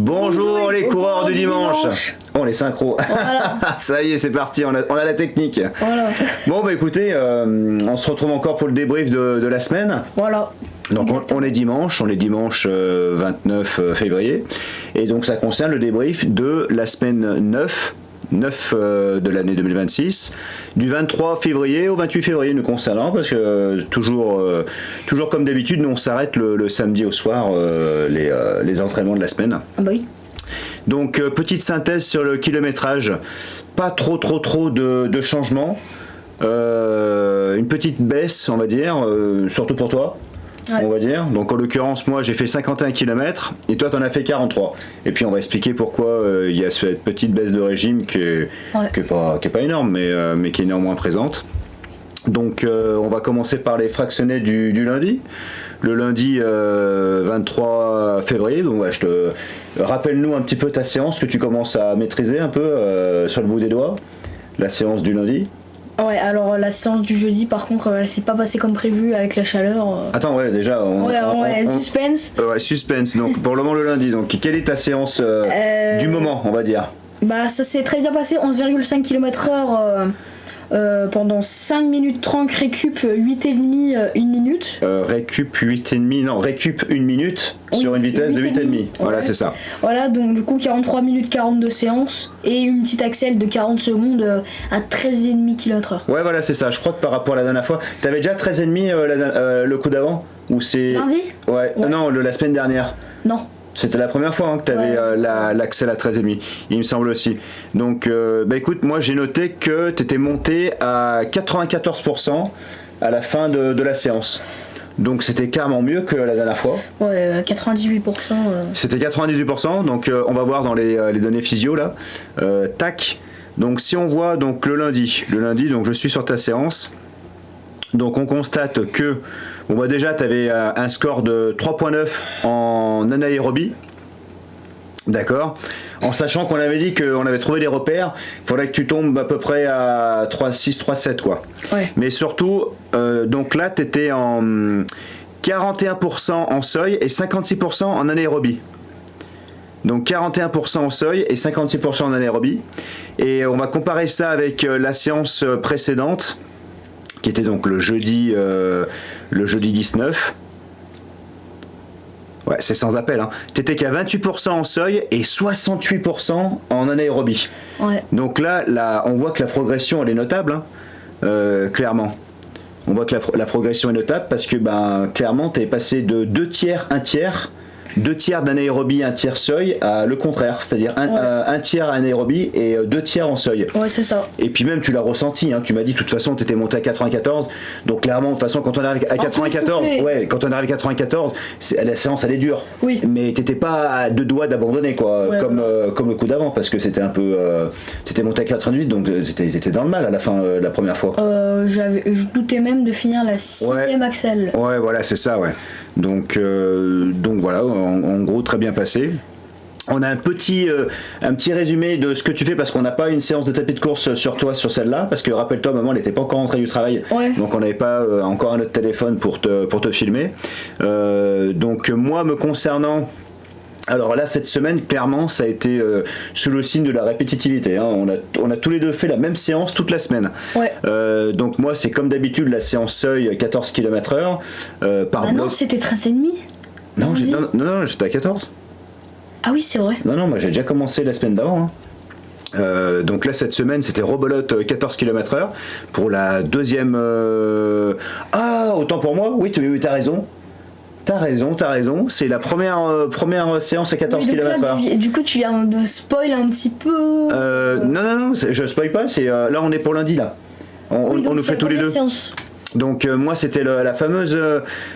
Bonjour les coureurs du dimanche. On est synchro. Voilà. Ça y est, c'est parti, on a la technique. Voilà. Bon bah écoutez, on se retrouve encore pour le débrief de la semaine. Voilà. Donc on est dimanche 29 février. Et donc ça concerne le débrief de la semaine 9 de l'année 2026, du 23 février au 28 février nous concernant, parce que toujours comme d'habitude, nous on s'arrête le samedi au soir, les entraînements de la semaine. Ah bah oui. Donc petite synthèse sur le kilométrage, pas trop de changements, une petite baisse on va dire, surtout pour toi. Ouais. On va dire. Donc en l'occurrence, moi j'ai fait 51 km et toi t'en as fait 43. Et puis on va expliquer pourquoi il y a cette petite baisse de régime qui est pas énorme, mais qui est néanmoins présente. Donc on va commencer par les fractionnés du lundi. Le lundi 23 février, donc ouais, rappelle-nous un petit peu ta séance que tu commences à maîtriser un peu sur le bout des doigts, la séance du lundi. Ouais, alors la séance du jeudi, par contre, elle s'est pas passée comme prévu avec la chaleur. Attends, ouais, déjà. Suspense. Ouais, suspense. Donc, pour le moment, le lundi. Donc, quelle est ta séance du moment, on va dire? Bah, ça s'est très bien passé, 11,5 km/h. Pendant 5 minutes 30, récup 8,5, 1 minute. Récup 8,5, non, récup 1 minute sur une vitesse de 8,5. Voilà, c'est ça. Voilà, donc du coup 43 minutes 42 séances et une petite accel de 40 secondes à 13,5 km/h. Ouais, voilà, c'est ça. Je crois que par rapport à la dernière fois, t'avais déjà 13,5 le coup d'avant? Ou c'est... Lundi? Ouais. Non, la semaine dernière. Non. C'était la première fois que tu avais l'accès à 13,5, il me semble aussi. Donc, bah écoute, moi j'ai noté que tu étais monté à 94% à la fin de la séance. Donc c'était carrément mieux que la dernière fois. Ouais, 98%. C'était 98%, donc on va voir dans les données physio là. Tac. Donc si on voit donc le lundi, donc je suis sur ta séance. Donc on constate que bon bah déjà tu avais un score de 3,9 en anaérobie. D'accord. En sachant qu'on avait dit qu'on avait trouvé des repères, il faudrait que tu tombes à peu près à 3,6, 3,7 quoi. Ouais. Mais surtout, donc là tu étais en 41% en seuil et 56% en anaérobie. Donc 41% en seuil et 56% en anaérobie. Et on va comparer ça avec la séance précédente, qui était donc le jeudi 19. Ouais, c'est sans appel. Hein. T'étais qu'à 28% en seuil et 68% en anaérobie. Ouais. Donc là, on voit que la progression, elle est notable, hein, clairement. On voit que la progression est notable parce que, clairement, t'es passé de 2 tiers, 1 tiers. 2 tiers d'anaérobie, 1 tiers seuil, à le contraire, c'est-à-dire un tiers anaérobie et 2 tiers en seuil. Ouais, c'est ça. Et puis même, tu l'as ressenti, hein, tu m'as dit, de toute façon, tu étais monté à 94, donc clairement, de toute façon, quand on arrive à 94, la séance, elle est dure. Oui. Mais t'étais pas à 2 doigts d'abandonner, quoi, comme le coup d'avant, parce que c'était un peu... t'étais monté à 98, donc t'étais dans le mal à la fin, la première fois. Je doutais même de finir la 6ème accel. Ouais, voilà, c'est ça, ouais. Donc voilà, en gros très bien passé. On a un petit résumé de ce que tu fais parce qu'on n'a pas une séance de tapis de course sur toi sur celle-là, parce que rappelle-toi, maman elle n'était pas encore rentrée du travail, donc on n'avait pas encore un autre téléphone pour te filmer. Donc moi me concernant, alors là cette semaine clairement ça a été sous le signe de la répétitivité, hein. On a tous les deux fait la même séance toute la semaine. Ouais. Donc moi c'est comme d'habitude la séance seuil 14 km/h par bloc. Non, c'était 13,5. Non, j'étais à 14. Ah oui, c'est vrai. Non, moi j'ai déjà commencé la semaine d'avant. Hein. Donc là cette semaine c'était rebelote 14 km/h pour la deuxième. Ah, autant pour moi. Oui, t'as raison. T'as raison, c'est la première séance à 14 km/h. Du coup, tu viens de spoil un petit peu. Non, je spoil pas, là on est pour lundi là. On nous fait tous les deux. Séance. Donc moi c'était la fameuse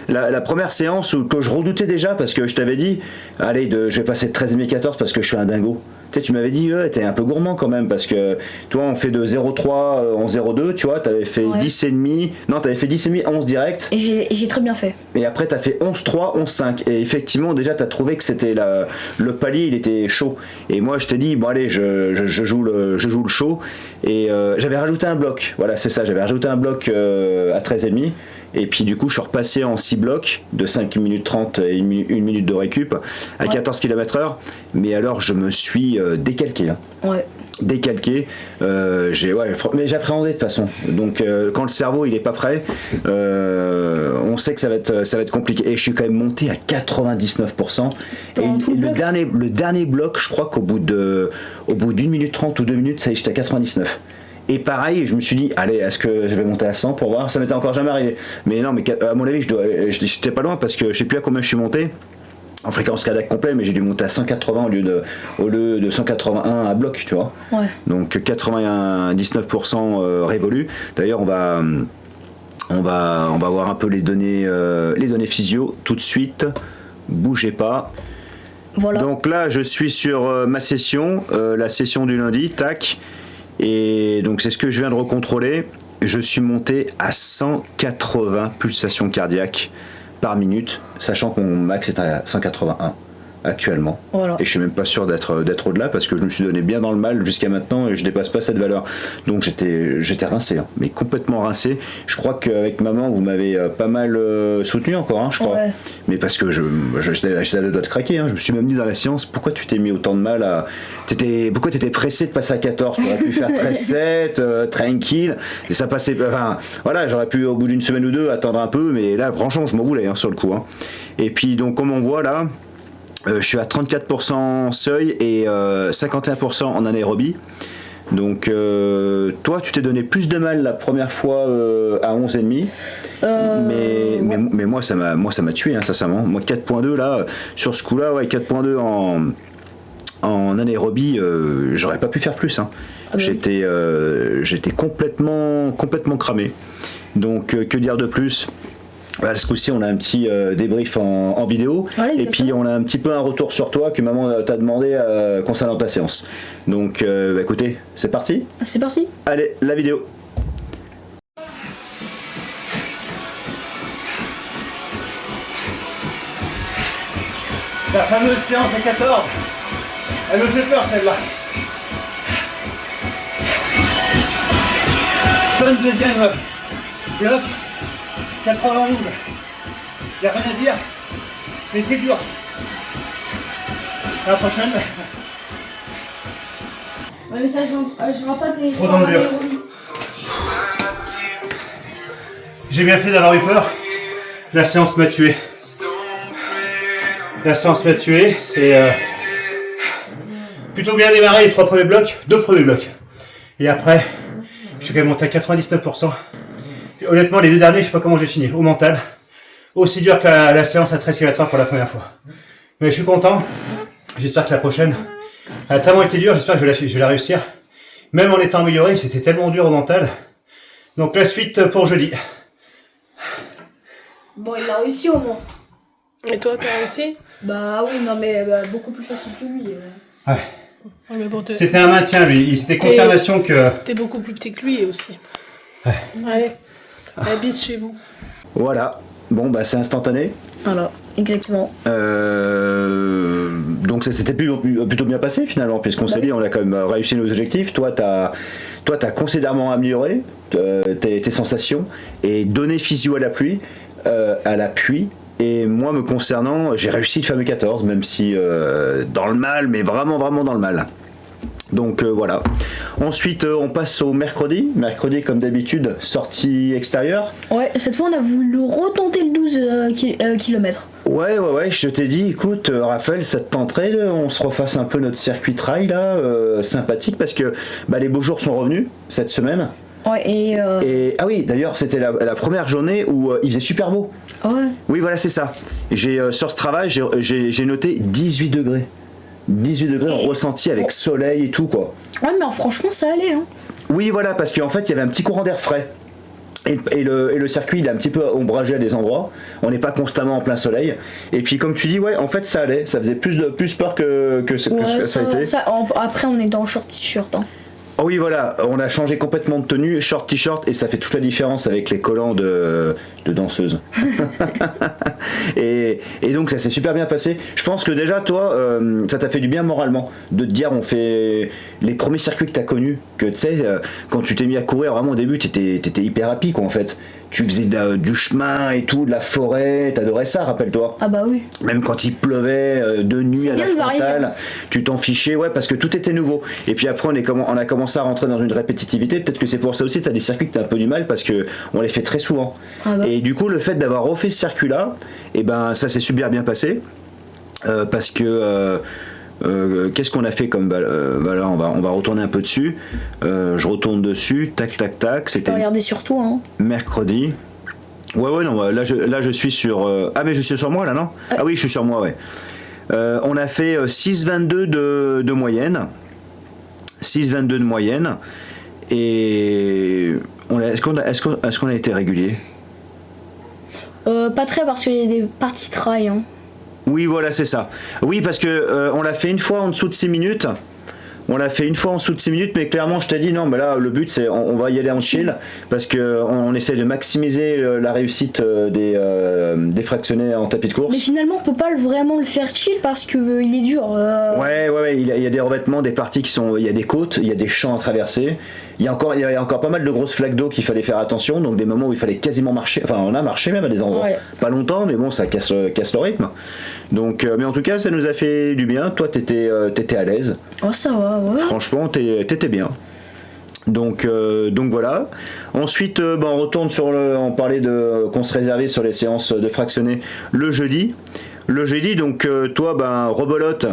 la première séance que je redoutais déjà parce que je t'avais dit allez je vais passer de 13,5-14 parce que je suis un dingo. Tu m'avais dit t'es un peu gourmand quand même parce que toi on fait de 0,3 en 0,2, tu vois, t'avais fait 10,5, non t'avais fait 10,5 11 direct. Et j'ai très bien fait. Et après t'as fait 11,3, 11,5 et effectivement déjà t'as trouvé que c'était le palier il était chaud et moi je t'ai dit bon allez je joue le chaud et j'avais rajouté un bloc, voilà c'est ça, j'avais rajouté un bloc à 13,5 Et puis du coup, je suis repassé en 6 blocs de 5 minutes 30 et 1 minute de récup à 14 km/h. Mais alors, je me suis décalqué. Hein. Ouais. Décalqué, mais j'appréhendais de toute façon. Donc quand le cerveau il est pas prêt, on sait que ça va être compliqué. Et je suis quand même monté à 99%. Et le dernier bloc, je crois qu'au bout d'1 minute 30 ou 2 minutes, ça y est, j'étais à 99. Et pareil, je me suis dit, allez, est-ce que je vais monter à 100 pour voir? Ça m'était encore jamais arrivé. Mais non, mais à mon avis, j'étais pas loin parce que je sais plus à combien je suis monté. En fréquence cardiaque complet, mais j'ai dû monter à 180 au lieu de 181 à bloc, tu vois. Ouais. Donc 99% révolu. D'ailleurs, on va voir un peu les données physio tout de suite. Bougez pas. Voilà. Donc là, je suis sur ma session, la session du lundi, tac. Et donc c'est ce que je viens de recontrôler. Je suis monté à 180 pulsations cardiaques par minute, sachant que mon max est à 181 actuellement. Voilà. Et je suis même pas sûr d'être au-delà parce que je me suis donné bien dans le mal jusqu'à maintenant et je dépasse pas cette valeur. Donc j'étais rincé, hein, mais complètement rincé. Je crois qu'avec maman vous m'avez pas mal soutenu encore, hein, je crois. Ouais. Mais parce que j'étais à deux doigts de craquer. Hein. Je me suis même dit dans la séance, pourquoi tu t'es mis autant de mal à... Pourquoi t'étais pressé de passer à 14? Tu aurais pu faire 13-7, tranquille, et ça passait... Enfin, voilà, j'aurais pu au bout d'une semaine ou deux attendre un peu, mais là, franchement, je m'en voulais hein, sur le coup. Hein. Et puis, donc, comme on voit là, je suis à 34% seuil et 51% en anaérobie. Donc toi tu t'es donné plus de mal la première fois à 11,5 mais moi ça m'a tué hein, sincèrement. Moi 4.2 là sur ce coup là, ouais, 4.2 en anaérobie, j'aurais pas pu faire plus hein. J'étais complètement cramé. Donc que dire de plus? Voilà, ce coup-ci, on a un petit débrief en vidéo. Allez, et puis, on a un petit peu un retour sur toi que maman t'a demandé concernant ta séance. Donc, écoutez, c'est parti? C'est parti. Allez, la vidéo. La fameuse séance à 14. Elle me fait peur, celle-là. Bonne deuxième bloc. 91, il n'y a rien à dire, mais c'est dur. À la prochaine. Ouais, mais ça, je pas des. Trop dans le dur. J'ai bien fait d'avoir eu peur. La séance m'a tué. Et plutôt bien démarré les 2 premiers blocs. Et après, je suis quand même monté à 99%. Honnêtement, les 2 derniers, je sais pas comment j'ai fini. Au mental, aussi dur que la séance à 13 km/h pour la première fois. Mais je suis content. J'espère que la prochaine, elle a tellement été dure, j'espère que je vais la réussir. Même en étant amélioré, c'était tellement dur au mental. Donc la suite pour jeudi. Bon, il l'a réussi au moins. Et toi, t'as réussi? Bah oui, non mais beaucoup plus facile que lui. Ouais. Ouais, mais bon, C'était un maintien, lui. C'était confirmation que... T'es beaucoup plus petit que lui aussi. Ouais. Allez, la bise chez vous. Voilà. Bon, bah c'est instantané. Voilà, exactement. Donc ça s'était plutôt bien passé finalement, puisqu'on s'est dit on a quand même réussi nos objectifs. Toi, t'as considérablement amélioré tes sensations et donné physio à l'appui. Et moi, me concernant, j'ai réussi le fameux 14, même si dans le mal, mais vraiment dans le mal. Donc voilà. Ensuite, on passe au mercredi. Mercredi, comme d'habitude, sortie extérieure. Ouais, cette fois, on a voulu retenter le 12 km. Ouais, je t'ai dit, écoute, Raphaël, ça te tenterait on se refasse un peu notre circuit trail là, sympathique, parce que les beaux jours sont revenus cette semaine. Ouais, et ah oui, d'ailleurs, c'était la première journée où il faisait super beau. Ouais. Oui, voilà, c'est ça. Sur ce travail, j'ai noté 18 degrés. 18 degrés en ressenti avec soleil et tout, quoi. Ouais, mais franchement, ça allait, hein. Oui, voilà, parce qu'en fait, il y avait un petit courant d'air frais. Et le circuit, il est un petit peu ombragé à des endroits. On n'est pas constamment en plein soleil. Et puis, comme tu dis, ouais, en fait, ça allait. Ça faisait plus peur que ça a été. Après, on est en short t-shirt, hein. Oh oui, voilà, on a changé complètement de tenue, short t-shirt, et ça fait toute la différence avec les collants de danseuse. et donc ça s'est super bien passé. Je pense que déjà, toi, ça t'a fait du bien moralement de te dire, on fait les premiers circuits que t'as connus, que tu sais, quand tu t'es mis à courir, vraiment au début, t'étais hyper happy, quoi, en fait. tu faisais du chemin et tout, de la forêt, t'adorais ça, rappelle-toi. Ah bah oui. Même quand il pleuvait de nuit C'est à la bien de varier. frontale, tu t'en fichais, ouais, parce que tout était nouveau. Et puis après, on a commencé à rentrer dans une répétitivité. Peut-être que c'est pour ça aussi, t'as des circuits que t'as un peu du mal parce que on les fait très souvent. Ah bah. Et du coup, le fait d'avoir refait ce circuit-là, et ben ça s'est super bien passé. Parce que qu'est-ce qu'on a fait comme balle là, on va retourner un peu dessus. Je retourne dessus, tac tac tac. Tu peux C'était regarder sur toi, hein. mercredi. Ouais non, là je suis sur. Ah mais je suis sur moi là non. Ah oui je suis sur moi ouais. On a fait 6,22 de moyenne. 6,22 de moyenne. Et est-ce qu'on a été régulier? Pas très parce qu'il y a des parties trail, hein. Oui, voilà, c'est ça. Oui, parce que on l'a fait une fois en dessous de 6 minutes. On l'a fait une fois en dessous de 6 minutes, mais clairement, je t'ai dit non, mais là, le but, c'est on va y aller en chill, parce qu'on essaie de maximiser la réussite des fractionnés en tapis de Mais course. finalement, on peut pas vraiment le faire chill parce que il est dur. Ouais, il y a des revêtements, des parties qui sont. Il y a des côtes, il y a des champs à traverser. Il y a encore pas mal de grosses flaques d'eau qu'il fallait faire attention, donc des moments où il fallait quasiment marcher. Enfin, on a marché même à des endroits. Ouais. Pas longtemps, mais bon, ça casse le rythme. Donc, mais en tout cas, ça nous a fait du bien. Toi, t'étais à l'aise. Oh, ça va, ouais. Franchement, t'étais bien. Donc voilà. Ensuite, on retourne on parlait qu'on se réservait sur les séances de fractionnés le jeudi. Le jeudi, donc toi, rebelote.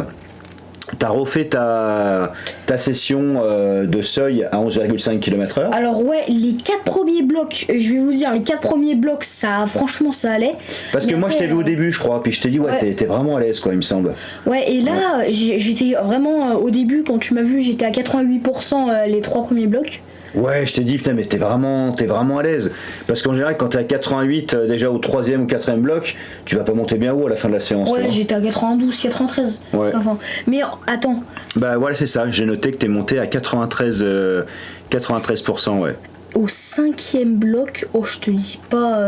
T'as refait ta session de seuil à 11,5 km/h. Alors ouais, les 4 premiers blocs, je vais vous dire, les 4 premiers blocs, franchement, ça allait. Parce que Mais moi, je après, t'ai vu au début, je crois, puis je t'ai dit, ouais. T'es vraiment à l'aise, quoi, il me semble. Ouais, et là, j'étais vraiment, au début, quand tu m'as vu, j'étais à 88% les 3 premiers blocs. Ouais, je t'ai dit, putain, mais t'es vraiment à l'aise. Parce qu'en général, quand t'es à 88, déjà au 3e ou 4e bloc, tu vas pas monter bien haut à la fin de la séance. tu Ouais, vois. j'étais à 92, 93. Ouais. Enfin, mais attends, Bah voilà, c'est ça. J'ai noté que t'es monté à 93%, ouais. au 5e bloc, oh, je te dis pas,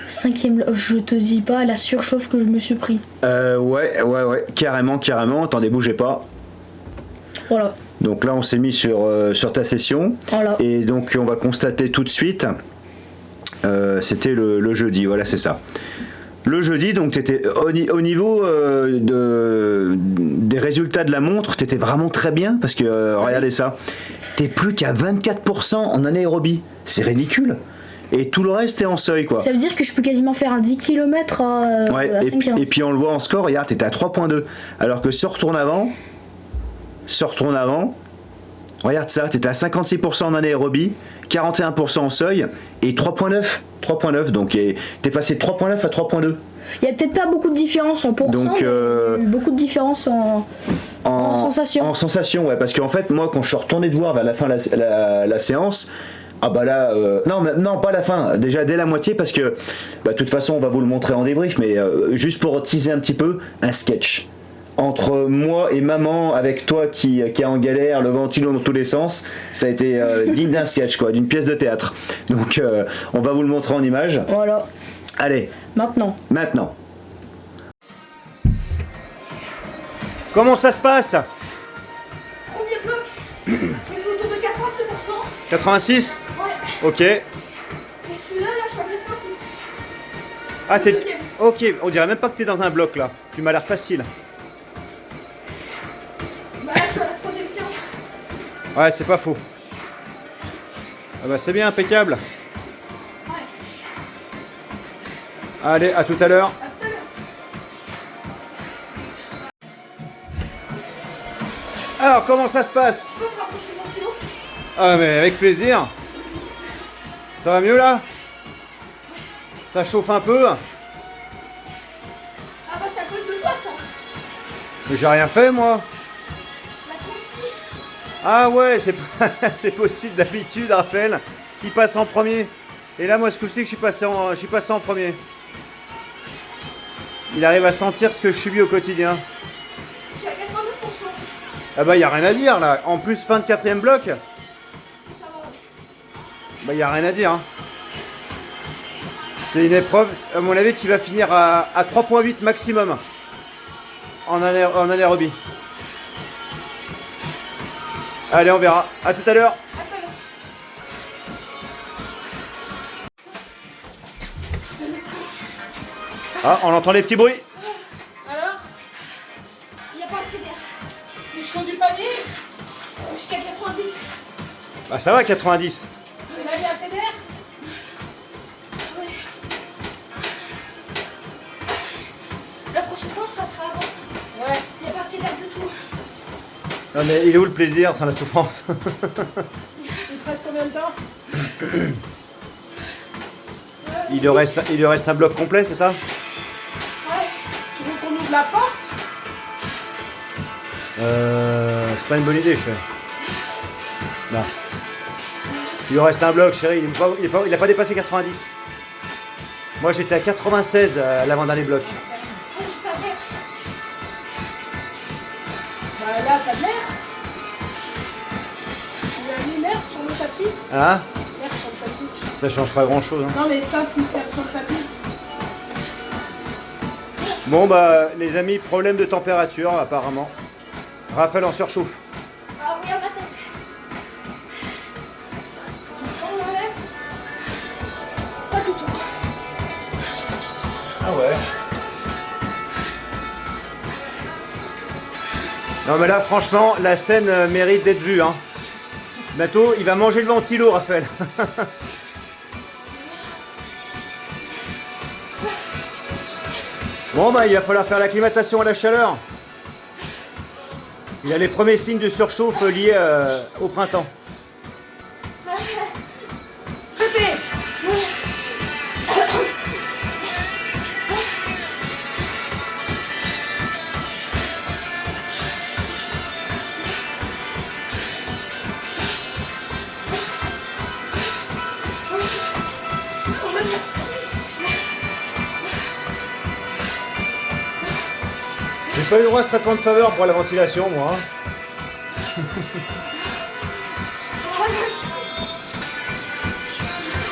5e bloc, je te dis pas la surchauffe que je me suis pris. Ouais, carrément. Attendez, bougez pas. Voilà. Donc là, on s'est mis sur ta session. Voilà. Et donc, on va constater tout de suite. C'était le jeudi, voilà, c'est ça. Le jeudi, donc, t'étais au niveau des résultats de la montre, t'étais vraiment très bien. Parce que, regardez ça. T'es plus qu'à 24% en anaérobie. C'est ridicule. Et tout le reste est en seuil, quoi. Ça veut dire que je peux quasiment faire un 10 km à Ouais, 5 et puis on le voit en score, regarde, t'étais à 3.2. Alors que si on retourne avant, regarde ça, t'étais à 56% en anaérobie, 41% en seuil, et 3.9, donc t'es passé de 3.9 à 3.2. Il y a peut-être pas beaucoup de différence en pourcent, Donc, mais beaucoup de différence en sensation. En sensation, ouais, parce qu'en fait, moi, quand je suis retourné te voir vers la fin de la séance, ah bah là, non, pas la fin, déjà dès la moitié, parce que, de toute façon, on va vous le montrer en débrief, mais juste pour teaser un petit peu, un sketch. Entre moi et maman, avec toi qui est en galère, le ventilo dans tous les sens, ça a été digne d'un sketch, quoi, d'une pièce de théâtre. Donc, on va vous le montrer en image. Voilà. Allez, Maintenant. Comment ça se passe? Premier bloc. Il fait autour de 86%. 86? Ouais. Ok. Et celui-là, je suis à 86. Ah, t'es- Deuxième. Ok, on dirait même pas que t'es dans un bloc là. Tu m'as l'air facile. Bah là, je suis à la troisième séance. Ouais, c'est pas faux. Ah bah c'est bien, impeccable. Ouais. Allez, à tout à l'heure. À tout à l'heure. Alors, comment ça se passe? Tu peux me rapprocher mon stylo? Ah mais avec plaisir. Ça va mieux là? Ça chauffe un peu? Ah bah c'est à cause de toi ça. Mais j'ai rien fait moi. La transpi. Ah ouais, c'est possible d'habitude, Raphaël, qui passe en premier. Et là, moi, ce coup-ci, je suis passé en premier. Il arrive à sentir ce que je subis au quotidien. Je suis à 89%. Ah bah, y a rien à dire là. En plus, fin de 4e bloc, Ça va. bah, y a rien à dire. Hein. C'est une épreuve. À mon avis, tu vas finir à 3.8 maximum en anaérobie. Allez, on verra. À tout à l'heure. À tout à l'heure. Ah, on entend les petits bruits. Alors, Il n'y a pas assez d'air. c'est chaud du panier. Jusqu'à 90. Ah, ça va, 90. Vous avez assez d'air. Oui. La prochaine fois, je passerai avant. Ouais. Il n'y a pas assez d'air du tout. Non, mais il est où le plaisir sans la souffrance? Il te reste combien de temps? Il lui reste un bloc complet, c'est ça? Ouais. Tu veux qu'on ouvre la porte? C'est pas une bonne idée, chérie. Non. Il lui reste un bloc, chérie. Il a pas dépassé 90. Moi, j'étais à 96 à l'avant-dernier bloc. Oh, j'ai pas d'air. Bah là, t'as de l'air. Tu as mis l'air sur le tapis. Hein? L'air sur le tapis. Ça change pas grand-chose. Hein. Non mais ça, plus l'air sur le tapis. Bon, bah, les amis, problème de température, apparemment. Raphaël en surchauffe. Ah, regarde ma tête. Tu sens l'air? Pas du tout. Ah ouais. Non mais là franchement la scène mérite d'être vue hein. Bientôt il va manger le ventilo Raphaël. Bon bah il va falloir faire l'acclimatation à la chaleur. Il a les premiers signes de surchauffe liés au printemps. Pépé. J'ai pas eu le droit à ce traitement de faveur pour la ventilation moi. Hein.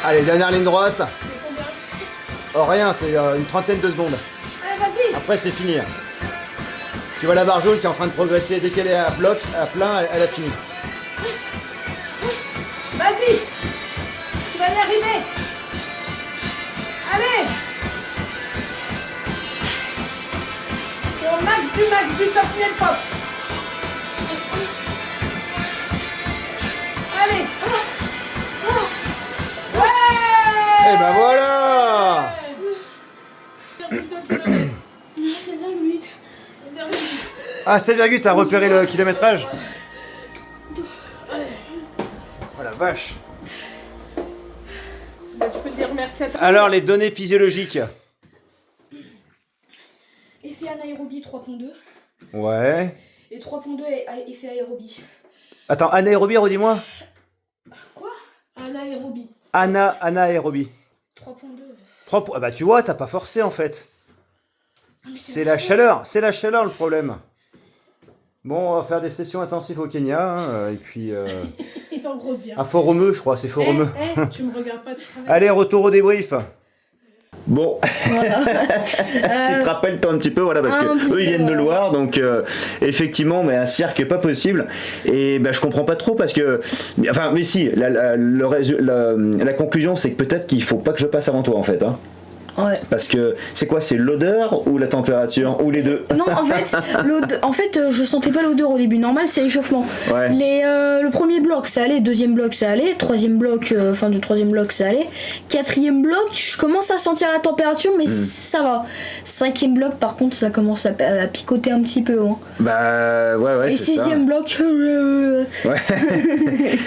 Allez, dernière ligne droite. Oh rien, c'est une trentaine de secondes. Allez, vas-y. Après c'est fini. Tu vois la barre jaune qui est en train de progresser. Dès qu'elle est à bloc, à plein, elle a fini. Vas-y. Tu vas y arriver. Allez. C'est au max du top miel pops. Allez. Ouais. Et ben voilà. 7,2 km. C'est 8. Ah 7,8, t'as repéré le kilométrage. Oh la vache. Bah, tu peux dire merci à ta Alors les données physiologiques. Effet anaérobie 3.2. Ouais. Et 3.2 effet aérobie. Attends, anaérobie, redis-moi. Quoi? anaérobie. Anaérobie. 3.2. Ah bah tu vois, t'as pas forcé en fait. C'est la chaleur, le problème. Bon, on va faire des sessions intensives au Kenya, hein, et puis... Et on revient. à Fort-Romeu, je crois, c'est Fort-Romeu. Tu me regardes pas de travers. Allez, retour au débrief. Bon, tu te rappelles toi un petit peu, voilà, parce Un que petit eux ils peu, viennent de Loire, donc effectivement, mais un cirque pas possible. Et ben je comprends pas trop parce que, enfin, mais si, la conclusion c'est que peut-être qu'il faut pas que je passe avant toi en fait, hein. Ouais. Parce que c'est quoi, c'est l'odeur ou la température ou les deux? Non, en fait, je sentais pas l'odeur au début. Normal, c'est l'échauffement. Ouais. Le premier bloc, ça allait. Deuxième bloc, ça allait. Troisième bloc, fin du troisième bloc, ça allait. Quatrième bloc, je commence à sentir la température, mais ça va. Cinquième bloc, par contre, ça commence à picoter un petit peu. Hein. Bah ouais, Et c'est ça. sixième bloc. Ouais.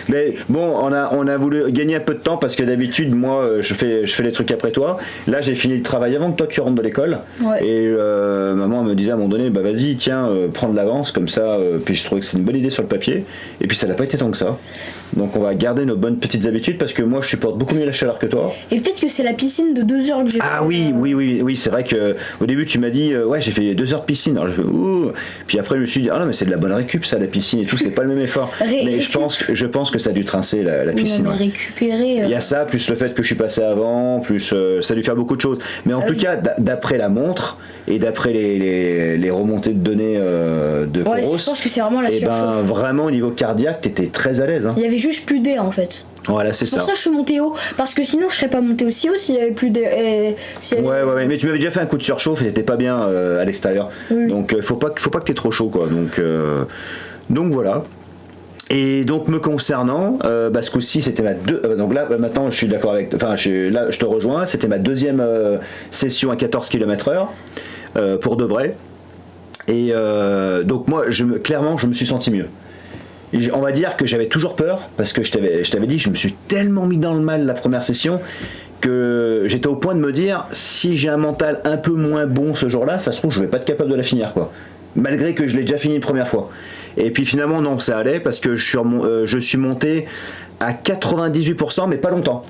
Mais bon, on a voulu gagner un peu de temps parce que d'habitude, moi, je fais les trucs après toi. Là, j'ai fini le travail avant que toi tu rentres de l'école. Ouais. Et maman me disait à un moment donné, bah vas-y, tiens, prends de l'avance comme ça. Puis je trouvais que c'est une bonne idée sur le papier. Et puis ça n'a pas été tant que ça. Donc on va garder nos bonnes petites habitudes parce que moi, je supporte beaucoup mieux la chaleur que toi. Et peut-être que c'est la piscine de 2 heures que j'ai fait. Ah oui, c'est vrai que au début tu m'as dit ouais j'ai fait 2 heures de piscine. Alors je fais ouh. Puis après je me suis dit ah non mais c'est de la bonne récup ça la piscine et tout, c'est pas le même effort. Mais je pense que ça a dû trincer la piscine. Mais Ouais. récupérer. Il y a ça plus le fait que je suis passé avant, plus ça a dû faire beaucoup de choses. chose. Mais en tout cas, d'après la montre et d'après les remontées de données de Ouais, Coros, je pense que c'est vraiment la et surchauffe. vraiment au niveau cardiaque, t'étais très à l'aise. Hein. Il y avait juste plus d'air en fait. Voilà, c'est C'est pour ça. ça que je suis monté haut. Parce que sinon je serais pas monté aussi haut s'il y avait plus d'air. Ouais, mais tu m'avais déjà fait un coup de surchauffe et t'étais pas bien à l'extérieur. Oui. Donc faut pas que t'aies trop chaud, quoi. Donc voilà. Et donc me concernant, ce coup-ci c'était ma donc là maintenant je suis d'accord avec, enfin là je te rejoins, c'était ma deuxième session à 14 km/h pour de vrai. Et donc moi clairement je me suis senti mieux. Et on va dire que j'avais toujours peur parce que je t'avais dit, je me suis tellement mis dans le mal la première session que j'étais au point de me dire, si j'ai un mental un peu moins bon ce jour-là, ça se trouve je vais pas être capable de la finir, quoi. Malgré que je l'ai déjà fini une première fois. Et puis finalement non, ça allait parce que je suis monté à 98%, mais pas longtemps.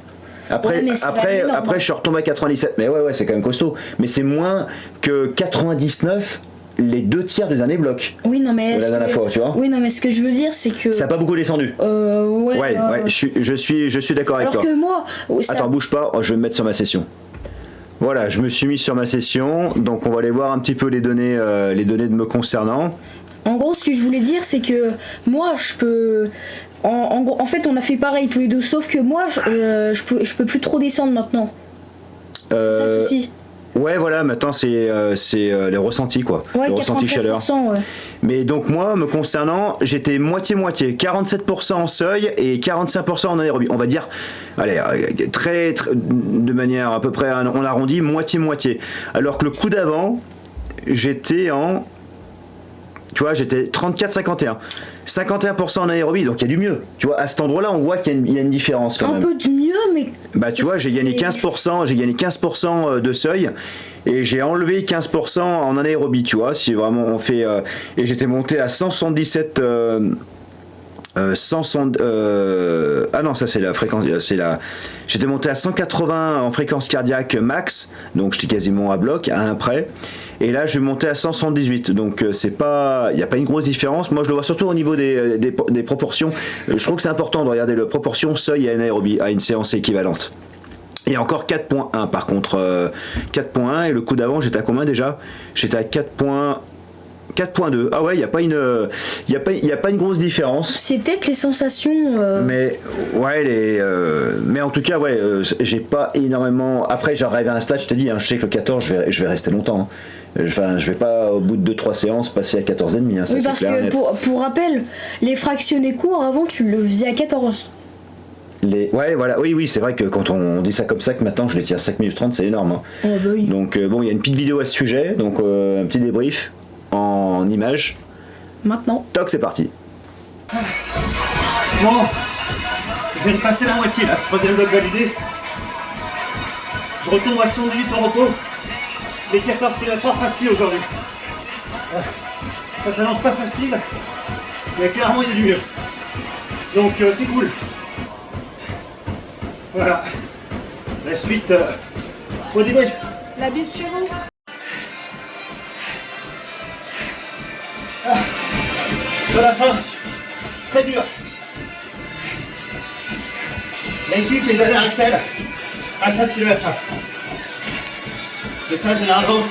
Après, je suis retombé à 97. Mais ouais, c'est quand même costaud. Mais c'est moins que 99 les 2 tiers des années blocs. Oui, non, mais. La dernière fois, tu vois. Oui, non, mais ce que je veux dire, c'est que. Ça n'a pas beaucoup descendu. Ouais, je suis d'accord avec toi. Alors que moi. Attends, bouge pas, je vais me mettre sur ma session. Voilà, je me suis mis sur ma session. Donc on va aller voir un petit peu les données de me concernant. En gros, ce que je voulais dire, c'est que moi, je peux. En fait, on a fait pareil tous les deux, sauf que moi, je peux plus trop descendre maintenant. C'est ça le souci. Ouais, voilà, maintenant c'est les ressentis, quoi. Ouais, le ressenti chaleur. Ouais. Mais donc moi, me concernant, j'étais moitié-moitié, 47% en seuil et 45% en aérobie. On va dire, allez, très, de manière à peu près, on arrondit, moitié-moitié. Alors que le coup d'avant, j'étais en... Tu vois, j'étais 34-51. 51% en aérobie, donc il y a du mieux. Tu vois, à cet endroit-là, on voit qu'il y a une différence quand même. Un peu de mieux, mais... Bah tu vois, j'ai gagné 15% de seuil et j'ai enlevé 15% en anaérobie, tu vois, si vraiment on fait... et j'étais monté à 177... ah non, ça c'est la fréquence, j'étais monté à 180 en fréquence cardiaque max, donc j'étais quasiment à bloc, à un près. Et là, je vais monter à 178, donc c'est pas, il n'y a pas une grosse différence. Moi, je le vois surtout au niveau des proportions. Je trouve que c'est important de regarder la proportion seuil et anaérobie à une séance équivalente. Et encore 4.1 par contre, 4.1 et le coup d'avant, j'étais à combien déjà? J'étais à 4.2. Ah ouais, il n'y a pas une grosse différence. C'est peut-être les sensations. Mais ouais, mais en tout cas, ouais, j'ai pas énormément. Après, j'ai arrivé à un stade, je te dis, hein, je sais que le 14, je vais rester longtemps. Hein. Enfin, je vais pas au bout de 2-3 séances passer à 14,5. Hein, ça, oui, c'est parce clair et que net. pour rappel, les fractionnés courts avant, tu le faisais à 14. Ouais, voilà, oui, c'est vrai que quand on dit ça comme ça, que maintenant je les tiens à 5 minutes 30, c'est énorme. Hein. Oh, bah oui. Donc, bon, il y a une petite vidéo à ce sujet, donc un petit débrief en images. Maintenant. Toc, c'est parti. Bon, je viens de passer la moitié là, troisième bloc validé. Je retombe à 118 au repos. Les 14 km faciles aujourd'hui. Ça s'annonce pas facile, mais clairement il y a du mieux. Donc c'est cool. Voilà. La suite au débrief. La bise chez vous. De la fin, très dur. L'équipe est derrière Axel à 13 km. Et ça, généralement,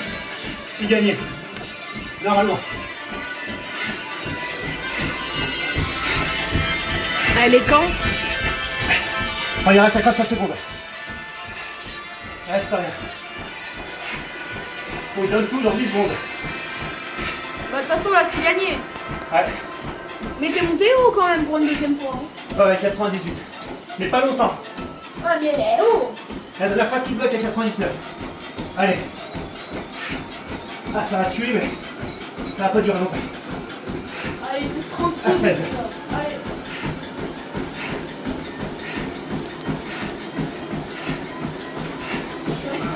c'est gagné. Normalement. Elle est quand? Oh, il reste 55 secondes. Reste rien. Faut donner tout dans 10 secondes. Bah, de toute façon, là, c'est gagné. Ouais. Mais t'es monté haut quand même pour une deuxième fois. Hein. Ouais, 98. Mais pas longtemps. Ah, mais elle est haut. La dernière fois, tu bloques à 99. Allez. Ah, ça va tuer, mais ça va pas durer longtemps. Allez, plus de 30 À secondes. 16. Allez. C'est vrai que ça.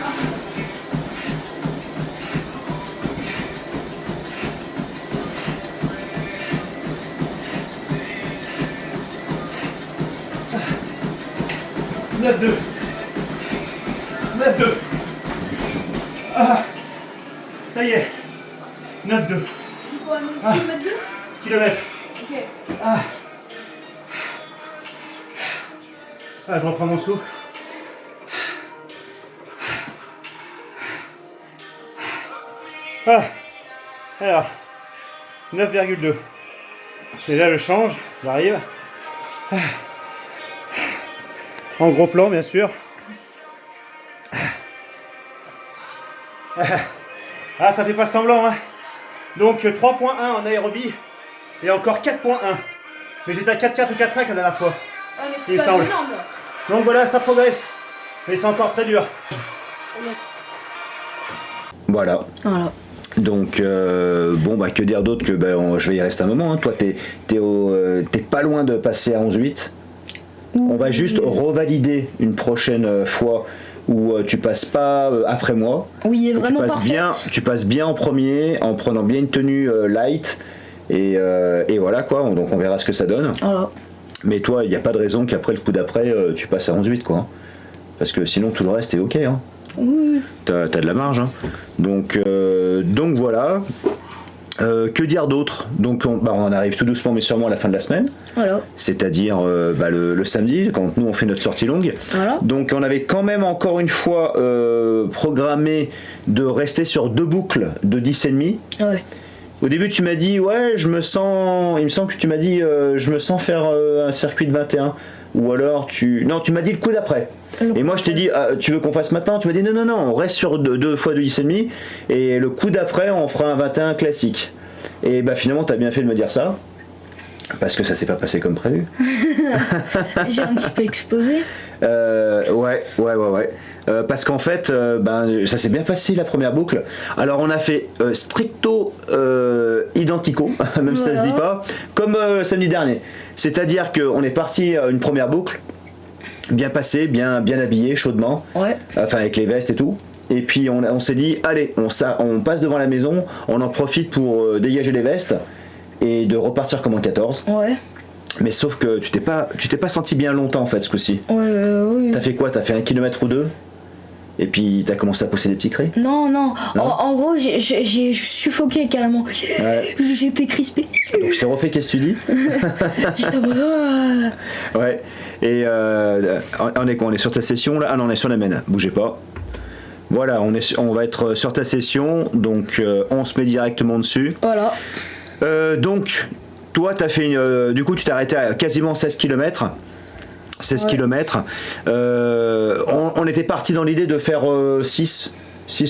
9-2. 9-2. Ah. Ça y est. 9-2. Du coup, 9 km 2. Kilomètres. Ok. Ah. Ah, je reprends mon souffle. Ah, alors, 9,2. Déjà, je change, j'arrive. En gros plan, bien sûr. Ah, ça fait pas semblant, hein. Donc, 3.1 en aérobie et encore 4.1. Mais j'étais à 4.4 ou 4.5 la dernière fois. Ah, mais Il c'est pas semble. énorme là. Donc voilà, ça progresse. Mais c'est encore très dur. Voilà. Voilà. Donc, bon, bah, que dire d'autre que je vais y rester un moment. Hein. Toi, t'es pas loin de passer à 11,8. On va juste revalider une prochaine fois où tu passes pas après moi. Oui, Que vraiment tu passes bien en premier, en prenant bien une tenue light. Et voilà quoi. Donc, on verra ce que ça donne. Voilà. Mais toi, il n'y a pas de raison qu'après le coup d'après, tu passes à 11,8 quoi. Parce que sinon, tout le reste est ok. Hein. Oui. T'as de la marge. Hein. Donc voilà. Que dire d'autre? Donc on en arrive tout doucement mais sûrement à la fin de la semaine. Voilà. C'est-à-dire le samedi, quand nous on fait notre sortie longue. Voilà. Donc on avait quand même encore une fois programmé de rester sur 2 boucles de 10,5. Ouais. Au début tu m'as dit ouais il me semble que tu m'as dit je me sens faire un circuit de 21. Ou alors tu m'as dit le coup d'après. Et moi je t'ai dit tu veux qu'on fasse maintenant? Tu m'as dit non on reste sur 2 fois de 10,5 et le coup d'après on fera un 21 classique. Et bah finalement t'as bien fait de me dire ça parce que ça s'est pas passé comme prévu. J'ai un petit peu explosé. Ouais. Parce qu'en fait, ça s'est bien passé la première boucle. Alors on a fait stricto identico, même si ça se dit pas, comme samedi dernier. C'est-à-dire qu'on est parti une première boucle, bien passé, bien habillé, chaudement, Ouais. enfin avec les vestes et tout. Et puis on s'est dit, allez, on passe devant la maison, on en profite pour dégager les vestes et de repartir comme en 14. Ouais. Mais sauf que tu t'es pas senti bien longtemps en fait ce coup-ci. Oui. T'as fait quoi? T'as fait 1 kilomètre ou 2? Et puis t'as commencé à pousser des petits cris? Non. En gros, j'ai suffoqué carrément. Ouais. J'étais crispé. Donc je t'ai refait qu'est-ce que tu dis? J'étais en mode, Ouais. Et on est quoi? On est sur ta session là? Ah non, on est sur la mienne. Bougez pas. Voilà, on va être sur ta session. Donc on se met directement dessus. Voilà. Donc toi t'as fait du coup tu t'es arrêté à quasiment 16 km. 16 km. On était parti dans l'idée de faire 6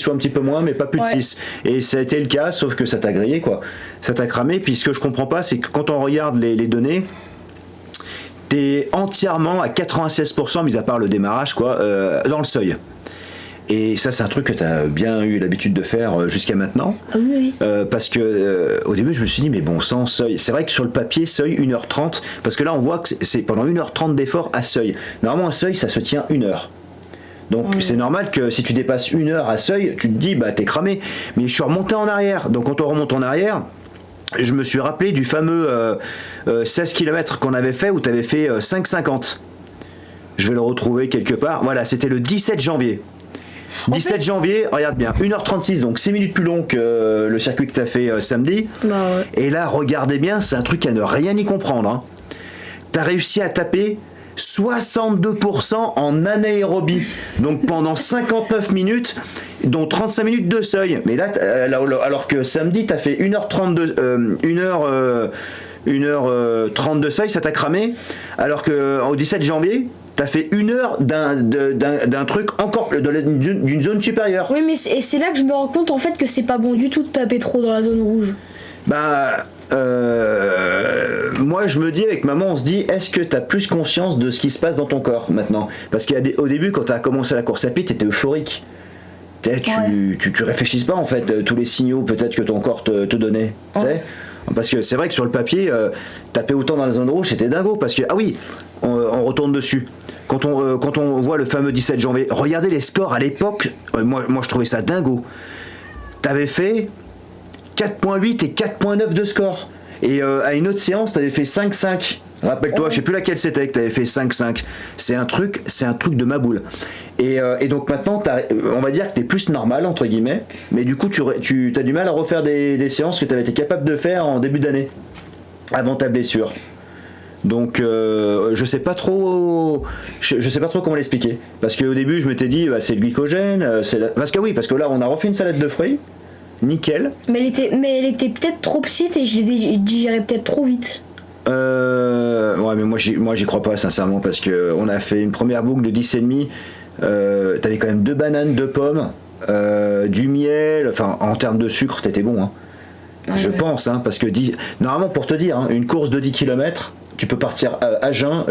ou un petit peu moins, mais pas plus de 6. Et ça a été le cas, sauf que ça t'a grillé, quoi. Ça t'a cramé, puis ce que je comprends pas, c'est que quand on regarde les données, t'es entièrement à 96%, mis à part le démarrage, quoi, dans le seuil. Et ça, c'est un truc que tu as bien eu l'habitude de faire jusqu'à maintenant. Oui. Parce que au début, je me suis dit, mais bon sang, seuil. C'est vrai que sur le papier, seuil 1h30, parce que là, on voit que c'est pendant 1h30 d'effort à seuil. Normalement, un seuil, ça se tient 1 heure. Donc, c'est normal que si tu dépasses 1 heure à seuil, tu te dis, bah, t'es cramé. Mais je suis remonté en arrière. Donc, quand on remonte en arrière, je me suis rappelé du fameux 16 km qu'on avait fait, où tu avais fait 5,50. Je vais le retrouver quelque part. Voilà, c'était le 17 janvier. 17 janvier, regarde bien, 1h36, donc 6 minutes plus long que le circuit que tu as fait samedi. Bah ouais. Et là, regardez bien, c'est un truc à ne rien y comprendre. Hein. Tu as réussi à taper 62% en anaérobie. Donc pendant 59 minutes, dont 35 minutes de seuil. Mais là, alors que samedi, tu as fait 1h32, 1h30 de seuil, ça t'a cramé. Alors qu'au 17 janvier, t'as fait 1 heure d'un truc encore d'une zone supérieure. Oui, mais c'est là que je me rends compte en fait que c'est pas bon du tout de taper trop dans la zone rouge. Bah, moi je me dis avec maman, on se dit, est-ce que t'as plus conscience de ce qui se passe dans ton corps maintenant? Parce qu'au début, quand t'as commencé la course à pied, t'étais euphorique. Tu réfléchis pas en fait tous les signaux peut-être que ton corps te donnait. Ouais. Parce que c'est vrai que sur le papier, taper autant dans la zone rouge, c'était dingo. Parce que, ah oui, on retourne dessus. Quand on voit le fameux 17 janvier, regardez les scores à l'époque, moi je trouvais ça dingo. T'avais fait 4.8 et 4.9 de score. Et à une autre séance, t'avais fait 5.5. Rappelle-toi, je sais plus laquelle c'était que t'avais fait 5.5. C'est un truc de ma boule. Et donc maintenant, on va dire que t'es plus normal, entre guillemets, mais du coup, tu as du mal à refaire des séances que tu avais été capable de faire en début d'année, avant ta blessure. Donc, je sais pas trop comment l'expliquer. Parce qu'au début, je m'étais dit, c'est le glycogène, parce que là, on a refait une salade de fruits. nickel. Mais elle était peut-être trop petite et je l'ai digérée peut-être trop vite. Ouais, mais moi j'y crois pas sincèrement parce que on a fait une première boucle de 10,5. T'avais quand même 2 bananes, 2 pommes, du miel, enfin en termes de sucre t'étais bon hein. Je pense hein, parce que normalement pour te dire hein, une course de 10 km tu peux partir à jeun,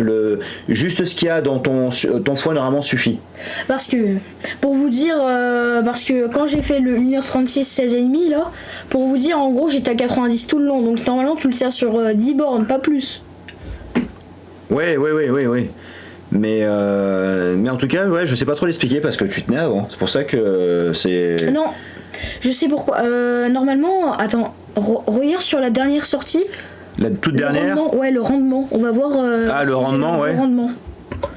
juste ce qu'il y a dans ton foie normalement suffit. Parce que, pour vous dire, parce que quand j'ai fait le 1h36 16,5 là, pour vous dire en gros j'étais à 90 tout le long, donc normalement tu le tiens sur 10 bornes, pas plus. Ouais. Mais en tout cas, ouais, je sais pas trop l'expliquer parce que tu tenais avant. C'est pour ça que c'est. Non, je sais pourquoi. Normalement, attends, regarde sur la dernière sortie. La toute dernière. Le rendement. On va voir. Le rendement, ouais. Le rendement.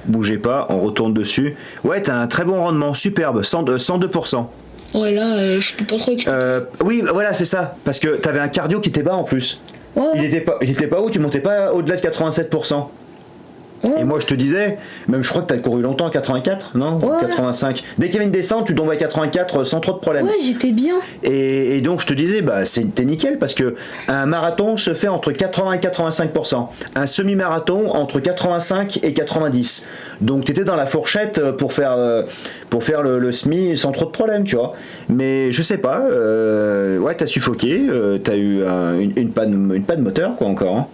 Bougez pas, on retourne dessus. Ouais, t'as un très bon rendement, superbe, 102%. Ouais, là, je peux pas trop expliquer. Oui, voilà, c'est ça. Parce que t'avais un cardio qui était bas en plus. Ouais. Il était pas haut, tu montais pas au-delà de 87%. Ouais. Et moi je te disais, même je crois que t'as couru longtemps à 84, non? Ouais. 85. Dès qu'il y avait une descente, tu tombais à 84 sans trop de problème. Ouais, j'étais bien. Et donc je te disais, t'es nickel parce que un marathon se fait entre 80 et 85%. Un semi-marathon entre 85 et 90. Donc t'étais dans la fourchette pour faire le semi sans trop de problème, tu vois. Mais je sais pas, ouais, t'as suffoqué, t'as eu une panne moteur, quoi, encore, hein.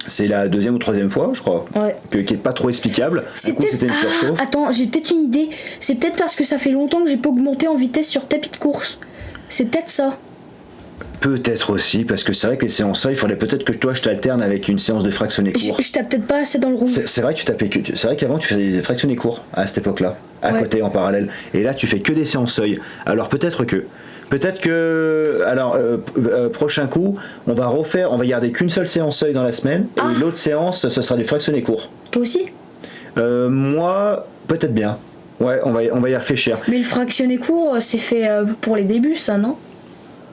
C'est la 2e ou 3e fois, je crois, qui est pas trop explicable. Un coup, c'était une surchauffe. Attends, j'ai peut-être une idée. C'est peut-être parce que ça fait longtemps que j'ai pas augmenté en vitesse sur tapis de course. C'est peut-être ça. Peut-être aussi, parce que c'est vrai que les séances il faudrait peut-être que toi je t'alterne avec une séance de fractionné court. Je tape peut-être pas assez dans le rouge. C'est vrai que c'est vrai qu'avant tu faisais des fractionnés courts à cette époque-là, à côté en parallèle. Et là tu fais que des séances seuil. Alors peut-être que alors prochain coup on va garder qu'une seule séance seuil dans la semaine et l'autre séance ce sera du fractionné court. Toi aussi? Moi peut-être bien. Ouais, on va y réfléchir. Mais le fractionné court c'est fait pour les débuts, ça, non?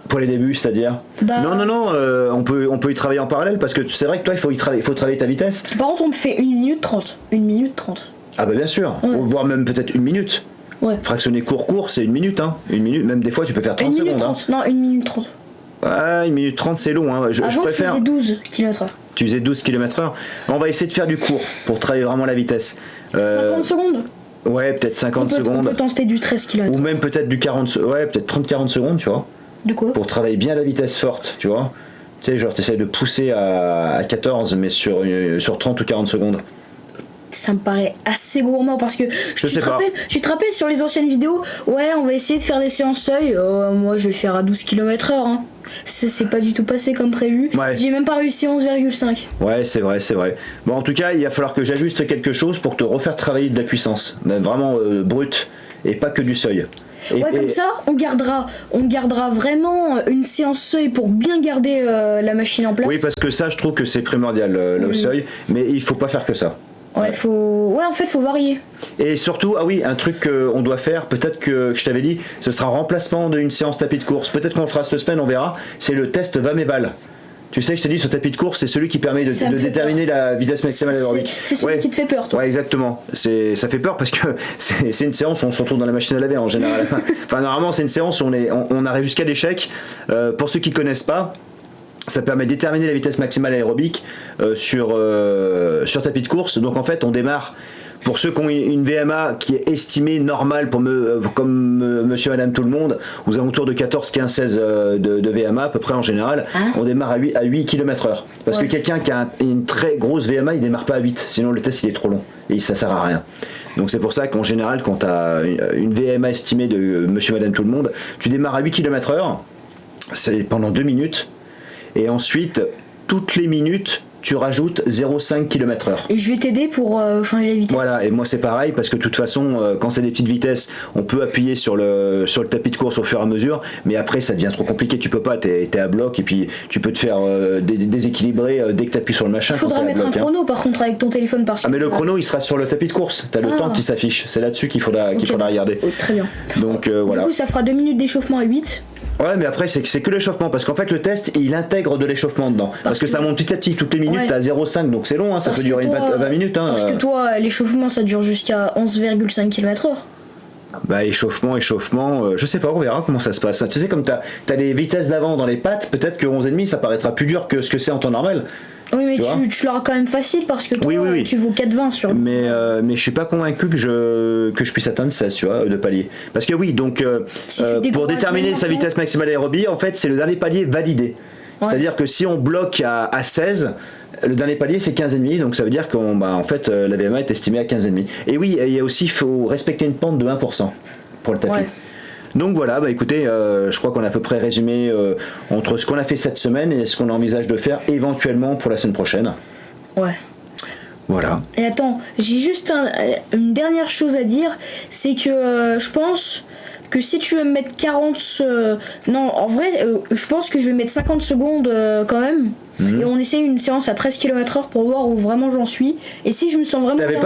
Pour les débuts, c'est-à-dire Non, on peut y travailler en parallèle parce que c'est vrai que toi il faut travailler ta vitesse. Par contre on me fait 1 minute 30. 1 minute 30. Ah bah bien sûr, voire même peut-être 1 minute. Ouais. Fractionné court, c'est 1 minute, hein. 1 minute, même des fois tu peux faire 30 secondes. 30. Hein. Non, 1 minute 30. Ah, 1 minute 30 c'est long, hein. Je préfère. Je faisais 12 km/h. Tu faisais 12 km/h. On va essayer de faire du court pour travailler vraiment la vitesse. 50 secondes. Ouais, peut-être 50 secondes. On peut tenter du 13 km. Ou même peut-être du 40, ouais, peut-être 30-40 secondes, tu vois. De quoi? Pour travailler bien la vitesse forte, tu vois. Tu sais, genre t'essayes de pousser à 14 mais sur 30 ou 40 secondes. Ça me paraît assez gourmand parce que tu te rappelles sur les anciennes vidéos, ouais, on va essayer de faire des séances seuil. Moi je vais faire à 12 km/h, hein. C'est pas du tout passé comme prévu. Ouais. J'ai même pas réussi 11,5. Ouais, c'est vrai. Bon, en tout cas, il va falloir que j'ajuste quelque chose pour te refaire travailler de la puissance, vraiment brute et pas que du seuil. Comme ça, on gardera vraiment une séance seuil pour bien garder la machine en place. Oui, parce que ça, je trouve que c'est primordial, le seuil, mais il faut pas faire que ça. En fait, faut varier. Et surtout, un truc qu'on doit faire, peut-être que je t'avais dit, ce sera un remplacement d'une séance tapis de course. Peut-être qu'on le fera cette semaine, on verra. C'est le test Vameval. Tu sais, je t'ai dit, ce tapis de course, c'est celui qui permet de déterminer la vitesse maximale aérobique. C'est celui qui te fait peur, toi. Ouais, exactement. Ça fait peur parce que c'est une séance où on se retrouve dans la machine à laver en général. Enfin, normalement, c'est une séance où on arrive jusqu'à l'échec. Pour ceux qui connaissent pas, ça permet de déterminer la vitesse maximale aérobique sur tapis de course. Donc en fait, on démarre, pour ceux qui ont une VMA qui est estimée normale comme monsieur, madame, tout le monde, aux alentours de 14, 15, 16 de VMA à peu près en général, on démarre à 8 km/h. Parce que quelqu'un qui a une très grosse VMA, il démarre pas à 8, sinon le test il est trop long et ça sert à rien. Donc c'est pour ça qu'en général, quand tu as une VMA estimée de monsieur, madame, tout le monde, tu démarres à 8 km/h, c'est pendant 2 minutes. Et ensuite, toutes les minutes, tu rajoutes 0,5 km/h. Et je vais t'aider pour changer la vitesse. Voilà, et moi c'est pareil, parce que de toute façon, quand c'est des petites vitesses, on peut appuyer sur le tapis de course au fur et à mesure, mais après ça devient trop compliqué, tu peux pas, t'es à bloc, et puis tu peux te faire déséquilibrer dès que tu appuies sur le machin. Il faudra mettre un chrono par contre avec ton téléphone parce que. Ah mais le chrono il sera sur le tapis de course, t'as le temps qui s'affiche, c'est là-dessus qu'il faudra regarder. Très bien. Donc voilà. Du coup ça fera 2 minutes d'échauffement à 8. Ouais, mais après c'est que l'échauffement, parce qu'en fait le test il intègre de l'échauffement dedans, parce que ça monte petit à petit, toutes les minutes t'as 0,5, donc c'est long, hein, ça peut durer 20 minutes. Hein, parce que toi l'échauffement ça dure jusqu'à 11,5 km/h. Bah échauffement, je sais pas, on verra comment ça se passe. Tu sais, comme t'as les vitesses d'avant dans les pattes, peut-être que 11,5 ça paraîtra plus dur que ce que c'est en temps normal. Oui, mais Tu vois tu l'auras quand même facile parce que toi, Oui. tu vaux 4,20 sur le. Mais je suis pas convaincu que je puisse atteindre 16, tu vois, de palier. Parce que oui, donc Si tu pour décourages déterminer maintenant- sa vitesse maximale aérobie, en fait, c'est le dernier palier validé. Ouais. C'est-à-dire que si on bloque à 16, le dernier palier c'est 15,5, donc ça veut dire qu'en en fait la VMA est estimée à 15,5. Et oui, il y a aussi, il faut respecter une pente de 1% pour le tapis. Ouais. Donc voilà, bah écoutez, je crois qu'on a à peu près résumé entre ce qu'on a fait cette semaine et ce qu'on envisage de faire éventuellement pour la semaine prochaine. Ouais. Voilà. Et attends, j'ai juste une dernière chose à dire, c'est que je pense que si tu veux me mettre 40... non, en vrai, je pense que je vais mettre 50 secondes quand même. Et on essaye une séance à 13 km/h pour voir où vraiment j'en suis. Et si je me sens vraiment bien...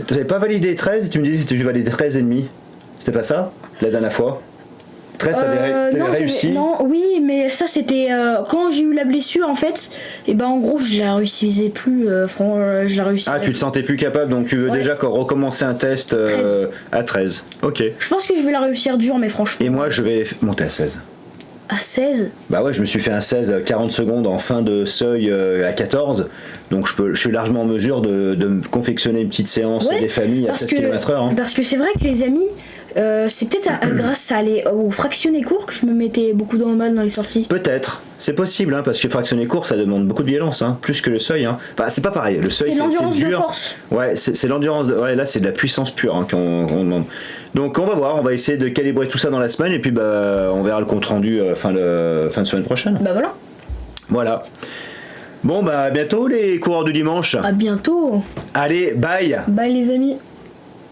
T'avais pas validé 13, tu me disais que tu validais 13,5. C'était pas ça la dernière fois? 13, t'avais non, réussi. non, oui, mais ça c'était quand j'ai eu la blessure en fait. Et ben en gros, je la réussissais plus. Je la réussissais. Ah, tu te sentais plus capable, donc tu veux Ouais. déjà recommencer un test 13. à 13. Ok. Je pense que je vais la réussir dur, mais franchement. Et moi, je vais monter à 16. À 16. Bah ouais, je me suis fait un 16 40 secondes en fin de seuil à 14. Donc je suis largement en mesure de me confectionner une petite séance Ouais, des familles à 16 km/h. Hein. Parce que c'est vrai que les amis, c'est peut-être grâce aux fractionnés courts que je me mettais beaucoup dans le mal dans les sorties. Peut-être, c'est possible, hein, parce que fractionner court, ça demande beaucoup de violence, hein, plus que le seuil. Hein. Enfin, c'est pas pareil, le seuil C'est l'endurance dur. de force. Ouais, c'est l'endurance de. Ouais, là, c'est de la puissance pure hein, qu'on demande. Donc, on va voir, on va essayer de calibrer tout ça dans la semaine, et puis bah, on verra le compte rendu fin de semaine prochaine. Bah voilà. Voilà. Bon, bah, à bientôt les coureurs du dimanche. À bientôt. Allez, bye! Bye les amis.